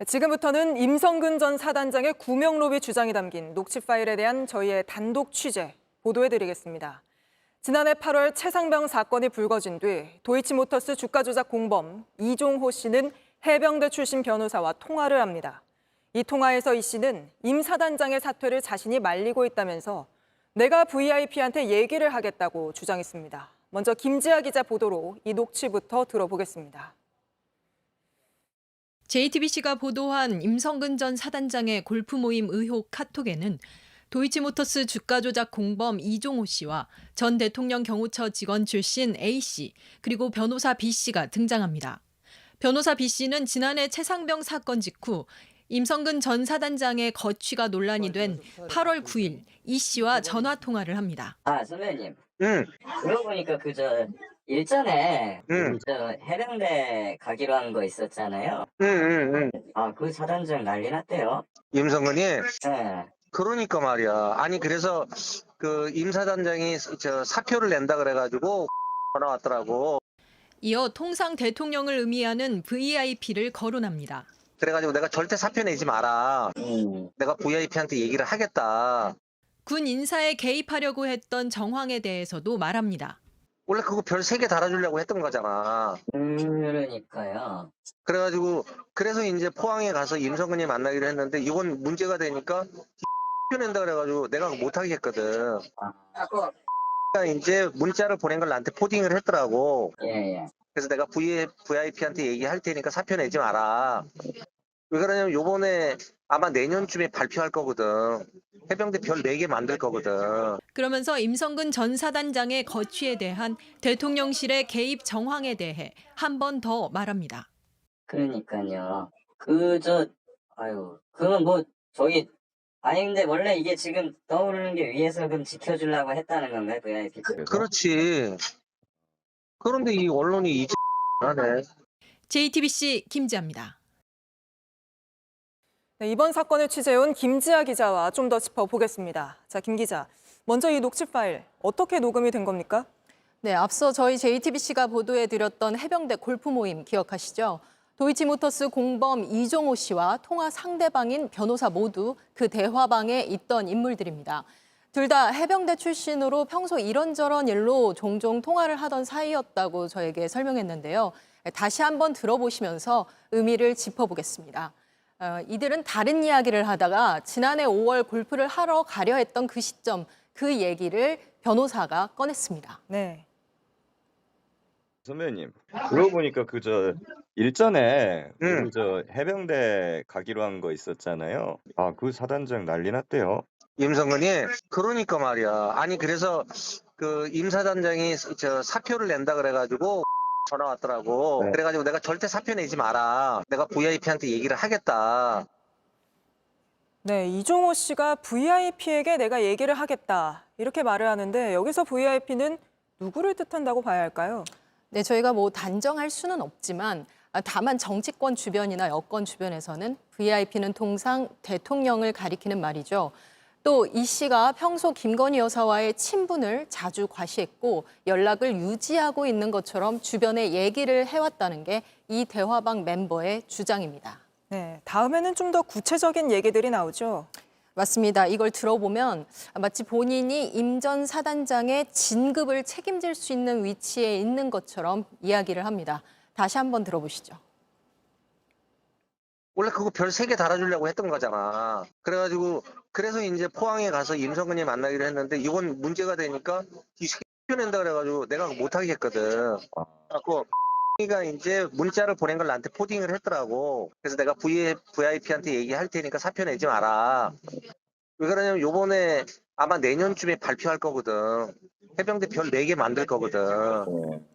지금부터는 임성근 전 사단장의 구명 로비 주장이 담긴 녹취 파일에 대한 저희의 단독 취재 보도해드리겠습니다. 지난해 8월 최상병 사건이 불거진 뒤 도이치모터스 주가 조작 공범 이종호 씨는 해병대 출신 변호사와 통화를 합니다. 이 통화에서 이 씨는 임 사단장의 사퇴를 자신이 말리고 있다면서 내가 VIP한테 얘기를 하겠다고 주장했습니다. 먼저 김지아 기자 보도로 이 녹취부터 들어보겠습니다. JTBC가 보도한 임성근 전 사단장의 골프 모임 의혹 카톡에는 도이치모터스 주가 조작 공범 이종호 씨와 전 대통령 경호처 직원 출신 A 씨, 그리고 변호사 B 씨가 등장합니다. 변호사 B 씨는 지난해 최상병 사건 직후 임성근 전 사단장의 거취가 논란이 된 8월 9일 이 씨와 전화 통화를 합니다. 선배님. 응, 그러고 보니까 일전에 응, 해병대 가기로 한 거 있었잖아요. 응. 그 사단장 난리 났대요. 임성근이 네. 그러니까 말이야. 아니 그래서 그 임 사단장이 사표를 낸다 그래가지고 전화 왔더라고. 이어 통상 대통령을 의미하는 VIP를 거론합니다. 그래가지고 내가 절대 사표 내지 마라. 내가 VIP한테 얘기를 하겠다. 군 인사에 개입하려고 했던 정황에 대해서도 말합니다. 원래 그거 별 3개 달아주려고 했던 거잖아. 그러니까요. 그래가지고 그래서 이제 포항에 가서 임성근이 만나기로 했는데 이건 문제가 되니까 사표 낸다 그래가지고 내가 못 하겠거든. 그러니까 이제 문자를 보낸 걸 나한테 포딩을 했더라고. 예. 그래서 내가 VIP한테 얘기할 테니까 사표 내지 마라. 왜 그러냐면 요번에 아마 내년쯤에 발표할 거거든. 해병대 별 4개 만들 거거든. 그러면서 임성근 전 사단장의 거취에 대한 대통령실의 개입 정황에 대해 한 번 더 말합니다. 그러니까요. 그건 근데 원래 이게 지금 떠오르는 게 위에서 그럼 지켜주려고 했다는 건가요, VIP? 그렇지. 그런데 이 언론이 이제 하네. JTBC 김지아입니다. 네, 이번 사건을 취재해온 김지아 기자와 좀 더 짚어보겠습니다. 자, 김 기자, 먼저 이 녹취 파일 어떻게 녹음이 된 겁니까? 네, 앞서 저희 JTBC가 보도해드렸던 해병대 골프 모임 기억하시죠? 도이치모터스 공범 이종호 씨와 통화 상대방인 변호사 모두 그 대화방에 있던 인물들입니다. 둘 다 해병대 출신으로 평소 이런저런 일로 종종 통화를 하던 사이였다고 저에게 설명했는데요. 다시 한번 들어보시면서 의미를 짚어보겠습니다. 이들은 다른 이야기를 하다가 지난해 5월 골프를 하러 가려 했던 그 시점, 그 얘기를 변호사가 꺼냈습니다. 네. 선배님, 그러고 보니까 일전에 응. 해병대 가기로 한 거 있었잖아요. 그 사단장 난리 났대요. 임성근이 그러니까 말이야. 아니 그래서 그 임 사단장이 사표를 낸다 그래가지고 전화 왔더라고. 네. 그래가지고 내가 절대 사표 내지 마라. 내가 VIP한테 얘기를 하겠다. 네, 이종호 씨가 VIP에게 내가 얘기를 하겠다 이렇게 말을 하는데 여기서 VIP는 누구를 뜻한다고 봐야 할까요? 네, 저희가 단정할 수는 없지만 다만 정치권 주변이나 여권 주변에서는 VIP는 통상 대통령을 가리키는 말이죠. 또 이 씨가 평소 김건희 여사와의 친분을 자주 과시했고 연락을 유지하고 있는 것처럼 주변에 얘기를 해왔다는 게 이 대화방 멤버의 주장입니다. 네, 다음에는 좀 더 구체적인 얘기들이 나오죠. 맞습니다. 이걸 들어보면 마치 본인이 임 전 사단장의 진급을 책임질 수 있는 위치에 있는 것처럼 이야기를 합니다. 다시 한번 들어보시죠. 원래 그거 별 3개 달아주려고 했던 거잖아. 그래가지고 그래서 이제 포항에 가서 임성근이 만나기로 했는데 이건 문제가 되니까 사표 낸다 그래가지고 내가 못 하겠거든. 그래갖고 가 이제 문자를 보낸 걸 나한테 포딩을 했더라고. 그래서 내가 VIP한테 얘기할 테니까 사표 내지 마라. 왜 그러냐면 요번에 아마 내년쯤에 발표할 거거든. 해병대 별 4개 만들 거거든.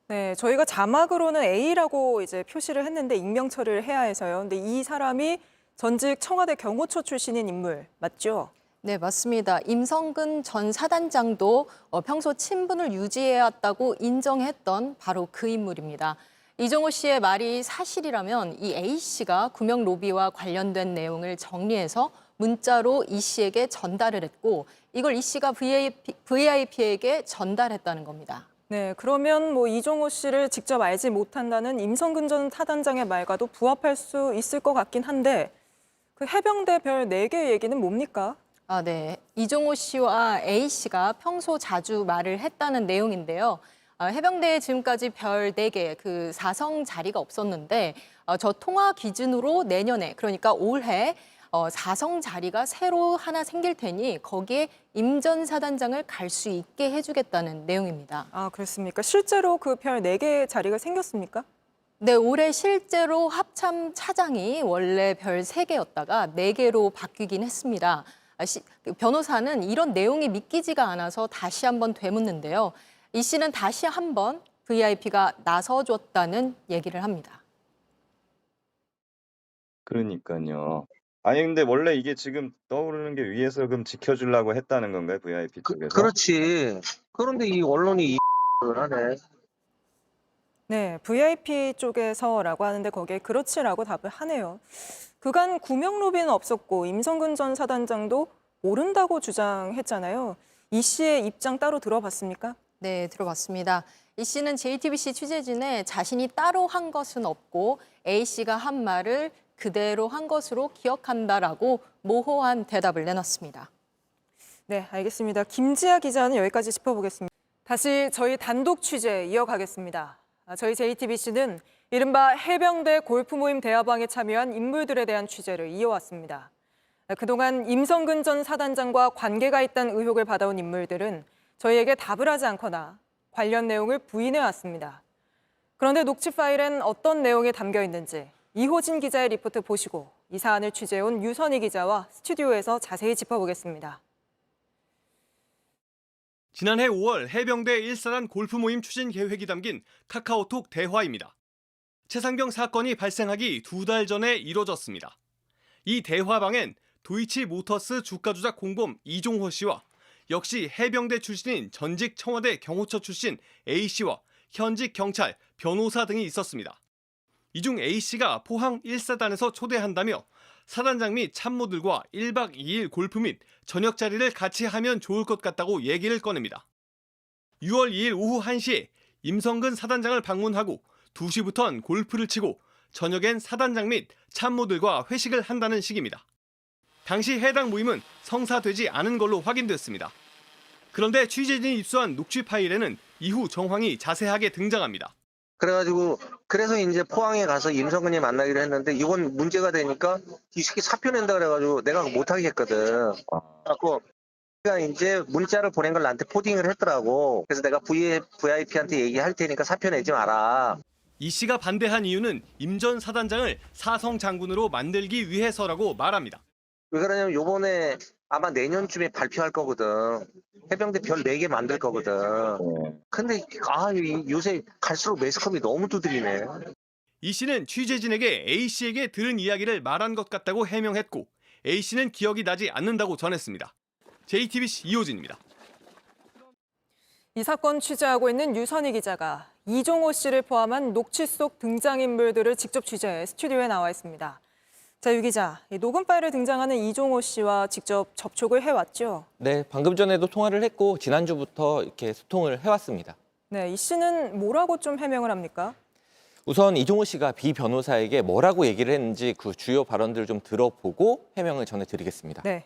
네, 저희가 자막으로는 A라고 이제 표시를 했는데 익명 처리를 해야 해서요. 근데 이 사람이 전직 청와대 경호처 출신인 인물 맞죠? 네, 맞습니다. 임성근 전 사단장도 평소 친분을 유지해왔다고 인정했던 바로 그 인물입니다. 이종호 씨의 말이 사실이라면 이 A 씨가 구명 로비와 관련된 내용을 정리해서 문자로 이 씨에게 전달을 했고 이걸 이 씨가 VIP에게 전달했다는 겁니다. 네, 그러면 뭐 이종호 씨를 직접 알지 못한다는 임성근 전 사단장의 말과도 부합할 수 있을 것 같긴 한데 그 해병대 별 4개 얘기는 뭡니까? 아, 네. 이종호 씨와 A 씨가 평소 자주 말을 했다는 내용인데요. 해병대에 지금까지 별 4개, 그 4성 자리가 없었는데 저 통화 기준으로 내년에, 그러니까 올해 4성 자리가 새로 하나 생길 테니 거기에 임 전 사단장을 갈 수 있게 해주겠다는 내용입니다. 아, 그렇습니까? 실제로 그 별 4개 자리가 생겼습니까? 네, 올해 실제로 합참 차장이 원래 별 3개였다가 4개로 바뀌긴 했습니다. 그 변호사는 이런 내용이 믿기지가 않아서 다시 한번 되묻는데요. 이 씨는 다시 한번 VIP가 나서줬다는 얘기를 합니다. 그러니까요. 아니 근데 원래 이게 지금 떠오르는 게 위에서 그럼 지켜주려고 했다는 건가요? VIP 쪽에서? 그렇지. 그런데 이 언론이 을 하네. 네, VIP 쪽에서라고 하는데 거기에 그렇지라고 답을 하네요. 그간 구명 로비는 없었고 임성근 전 사단장도 모른다고 주장했잖아요. 이 씨의 입장 따로 들어봤습니까? 네, 들어봤습니다. 이 씨는 JTBC 취재진에 자신이 따로 한 것은 없고 A 씨가 한 말을 그대로 한 것으로 기억한다라고 모호한 대답을 내놨습니다. 네, 알겠습니다. 김지아 기자는 여기까지 짚어보겠습니다. 다시 저희 단독 취재 이어가겠습니다. 저희 JTBC는 이른바 해병대 골프 모임 대화방에 참여한 인물들에 대한 취재를 이어왔습니다. 그동안 임성근 전 사단장과 관계가 있다는 의혹을 받아온 인물들은 저희에게 답을 하지 않거나 관련 내용을 부인해왔습니다. 그런데 녹취 파일엔 어떤 내용이 담겨 있는지 이호진 기자의 리포트 보시고 이 사안을 취재해온 유선희 기자와 스튜디오에서 자세히 짚어보겠습니다. 지난해 5월 해병대 1사단 골프 모임 추진 계획이 담긴 카카오톡 대화입니다. 최상병 사건이 발생하기 2달 전에 이뤄졌습니다. 이 대화방엔 도이치 모터스 주가 조작 공범 이종호 씨와 역시 해병대 출신인 전직 청와대 경호처 출신 A 씨와 현직 경찰, 변호사 등이 있었습니다. 이 중 A 씨가 포항 1사단에서 초대한다며 사단장 및 참모들과 1박 2일 골프 및 저녁 자리를 같이 하면 좋을 것 같다고 얘기를 꺼냅니다. 6월 2일 오후 1시에 임성근 사단장을 방문하고 2시부터는 골프를 치고 저녁엔 사단장 및 참모들과 회식을 한다는 식입니다. 당시 해당 모임은 성사되지 않은 걸로 확인됐습니다. 그런데 취재진이 입수한 녹취 파일에는 이후 정황이 자세하게 등장합니다. 그래서 이제 포항에 가서 임성근이 만나기로 했는데 이건 문제가 되니까 이 새끼 사표 낸다 그래가지고 내가 못 하겠거든. 그래갖고 내가 이제 문자를 보낸 걸 나한테 포딩을 했더라고. 그래서 내가 VIP한테 얘기할 테니까 사표 내지 마라. 이 씨가 반대한 이유는 임 전 사단장을 사성 장군으로 만들기 위해서라고 말합니다. 왜 그러냐면 요번에 아마 내년쯤에 발표할 거거든. 해병대 별 4개 만들 거거든. 근데 요새 갈수록 매스컴이 너무 두드리네. 이 씨는 취재진에게 A 씨에게 들은 이야기를 말한 것 같다고 해명했고 A 씨는 기억이 나지 않는다고 전했습니다. JTBC 이호진입니다. 이 사건 취재하고 있는 유선희 기자가 이종호 씨를 포함한 녹취 속 등장인물들을 직접 취재해 스튜디오에 나와 있습니다. 자, 유 기자, 이 녹음 파일에 등장하는 이종호 씨와 직접 접촉을 해왔죠? 네, 방금 전에도 통화를 했고 지난주부터 이렇게 소통을 해왔습니다. 네, 이 씨는 뭐라고 좀 해명을 합니까? 우선 이종호 씨가 비 변호사에게 뭐라고 얘기를 했는지 그 주요 발언들을 좀 들어보고 해명을 전해드리겠습니다. 네.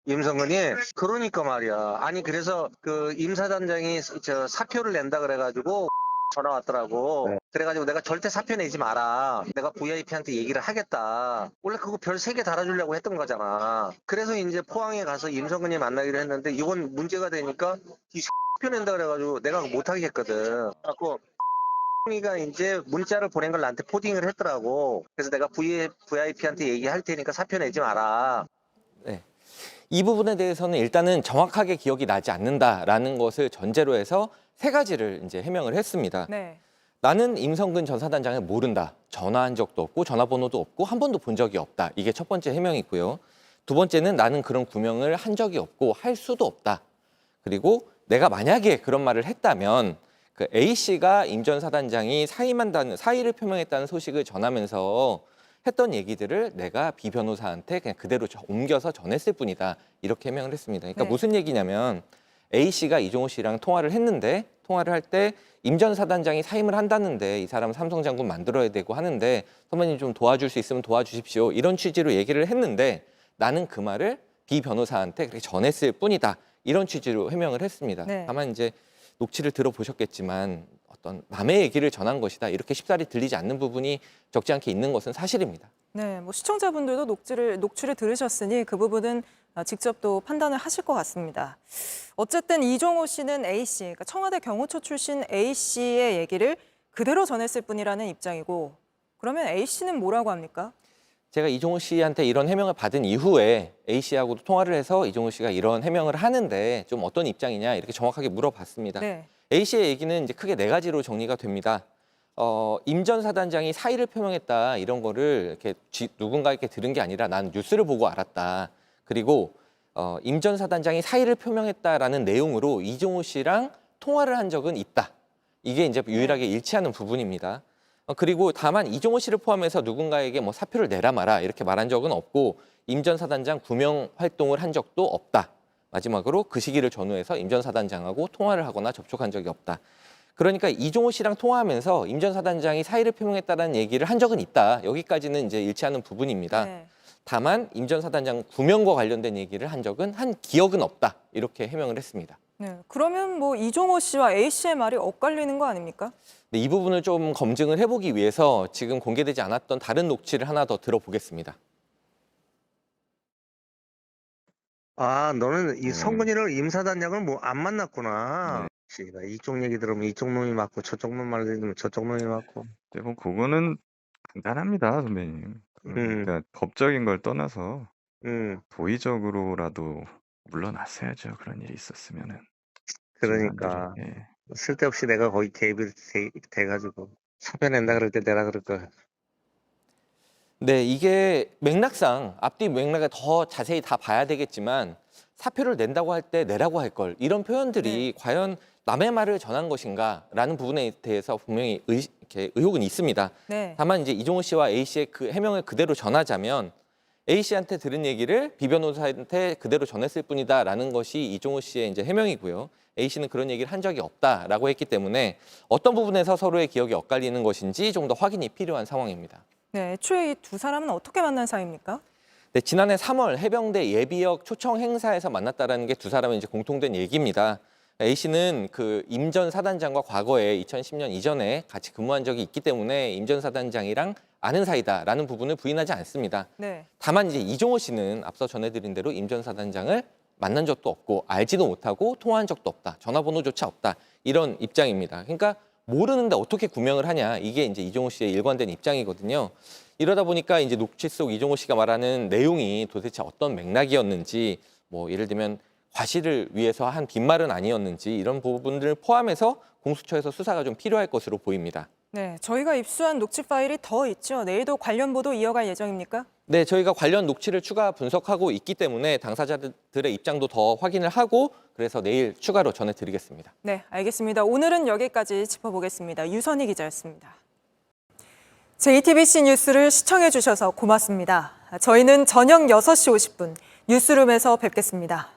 임성근이 그러니까 말이야. 아니 그래서 그 임 사단장이 저 사표를 낸다 그래가지고 전화 왔더라고. 그래가지고 내가 절대 사표 내지 마라. 내가 VIP한테 얘기를 하겠다. 원래 그거 별 3개 달아주려고 했던 거잖아. 그래서 이제 포항에 가서 임성근이 만나기로 했는데 이건 문제가 되니까 이 사표 낸다 그래가지고 내가 못 하겠거든. 그래갖고 이가 이제 문자를 보낸 걸 나한테 포딩을 했더라고. 그래서 내가 VIP한테 얘기할 테니까 사표 내지 마라. 네. 이 부분에 대해서는 일단은 정확하게 기억이 나지 않는다라는 것을 전제로 해서 3가지를 이제 해명을 했습니다. 네. 나는 임성근 전 사단장을 모른다. 전화한 적도 없고 전화번호도 없고 한 번도 본 적이 없다. 이게 첫 번째 해명이고요. 두 번째는 나는 그런 구명을 한 적이 없고 할 수도 없다. 그리고 내가 만약에 그런 말을 했다면 그 A 씨가 임 전 사단장이 사의를 표명했다는 소식을 전하면서 했던 얘기들을 내가 비 변호사한테 그냥 그대로 옮겨서 전했을 뿐이다. 이렇게 해명을 했습니다. 그러니까 네. 무슨 얘기냐면 A 씨가 이종호 씨랑 통화를 했는데 통화를 할 때 임 전 사단장이 사임을 한다는데 이 사람 삼성 장군 만들어야 되고 하는데 선배님 좀 도와줄 수 있으면 도와주십시오. 이런 취지로 얘기를 했는데 나는 그 말을 B 변호사한테 그렇게 전했을 뿐이다. 이런 취지로 해명을 했습니다. 네. 다만 이제 녹취를 들어보셨겠지만 어떤 남의 얘기를 전한 것이다. 이렇게 쉽사리 들리지 않는 부분이 적지 않게 있는 것은 사실입니다. 네, 뭐 시청자분들도 녹취를 들으셨으니 그 부분은 직접 또 판단을 하실 것 같습니다. 어쨌든 이종호 씨는 A 씨, 그러니까 청와대 경호처 출신 A 씨의 얘기를 그대로 전했을 뿐이라는 입장이고, 그러면 A 씨는 뭐라고 합니까? 제가 이종호 씨한테 이런 해명을 받은 이후에 A 씨하고도 통화를 해서 이종호 씨가 이런 해명을 하는데 좀 어떤 입장이냐 이렇게 정확하게 물어봤습니다. 네. A 씨의 얘기는 이제 크게 4가지로 정리가 됩니다. 임 전 사단장이 사의를 표명했다 이런 거를 이렇게 누군가에게 들은 게 아니라 난 뉴스를 보고 알았다. 그리고 임 전 사단장이 사의를 표명했다라는 내용으로 이종호 씨랑 통화를 한 적은 있다. 이게 이제 유일하게 일치하는 부분입니다. 그리고 다만 이종호 씨를 포함해서 누군가에게 뭐 사표를 내라 마라 이렇게 말한 적은 없고 임 전 사단장 구명 활동을 한 적도 없다. 마지막으로 그 시기를 전후해서 임 전 사단장하고 통화를 하거나 접촉한 적이 없다. 그러니까 이종호 씨랑 통화하면서 임 전 사단장이 사의를 표명했다는 얘기를 한 적은 있다. 여기까지는 이제 일치하는 부분입니다. 네. 다만 임 전 사단장 구명과 관련된 얘기를 한 적은 한 기억은 없다. 이렇게 해명을 했습니다. 네. 그러면 뭐 이종호 씨와 A 씨의 말이 엇갈리는 거 아닙니까? 이 부분을 좀 검증을 해보기 위해서 지금 공개되지 않았던 다른 녹취를 하나 더 들어보겠습니다. 아, 너는 이 성근이를 임 사단장을 뭐 안 만났구나. 네. 씨가 이쪽 얘기 들으면 이쪽 놈이 맞고 저쪽 놈 말 들으면 저쪽 놈이 맞고. 근데 뭐 그거는 간단합니다, 선배님. 그러니까 법적인 걸 떠나서 도의적으로라도 물러났어야죠. 그런 일이 있었으면은. 그러니까 예. 쓸데없이 내가 거기 개입이 돼가지고 사표 낸다 그럴 때 내가 그럴 거야. 네, 이게 맥락상 앞뒤 맥락을 더 자세히 다 봐야 되겠지만 사표를 낸다고 할 때 내라고 할 걸 이런 표현들이 과연 남의 말을 전한 것인가라는 부분에 대해서 분명히 이렇게 의혹은 있습니다. 네. 다만 이제 이종호 씨와 A 씨의 그 해명을 그대로 전하자면 A 씨한테 들은 얘기를 B 변호사한테 그대로 전했을 뿐이다라는 것이 이종호 씨의 이제 해명이고요. A 씨는 그런 얘기를 한 적이 없다라고 했기 때문에 어떤 부분에서 서로의 기억이 엇갈리는 것인지 좀 더 확인이 필요한 상황입니다. 네. 애초에 이 두 사람은 어떻게 만난 사이입니까? 네, 지난해 3월 해병대 예비역 초청 행사에서 만났다라는 게 두 사람의 이제 공통된 얘기입니다. A 씨는 그 임 전 사단장과 과거에 2010년 이전에 같이 근무한 적이 있기 때문에 임 전 사단장이랑 아는 사이다라는 부분을 부인하지 않습니다. 네. 다만 이제 이종호 씨는 앞서 전해드린 대로 임 전 사단장을 만난 적도 없고 알지도 못하고 통화한 적도 없다. 전화번호조차 없다. 이런 입장입니다. 그러니까 모르는데 어떻게 구명을 하냐. 이게 이제 이종호 씨의 일관된 입장이거든요. 이러다 보니까 이제 녹취 속 이종호 씨가 말하는 내용이 도대체 어떤 맥락이었는지 뭐 예를 들면 과실을 위해서 한 빈말은 아니었는지 이런 부분들을 포함해서 공수처에서 수사가 좀 필요할 것으로 보입니다. 네. 저희가 입수한 녹취 파일이 더 있죠. 내일도 관련 보도 이어갈 예정입니까? 네, 저희가 관련 녹취를 추가 분석하고 있기 때문에 당사자들의 입장도 더 확인을 하고 그래서 내일 추가로 전해드리겠습니다. 네, 알겠습니다. 오늘은 여기까지 짚어보겠습니다. 유선희 기자였습니다. JTBC 뉴스를 시청해 주셔서 고맙습니다. 저희는 저녁 6시 50분 뉴스룸에서 뵙겠습니다.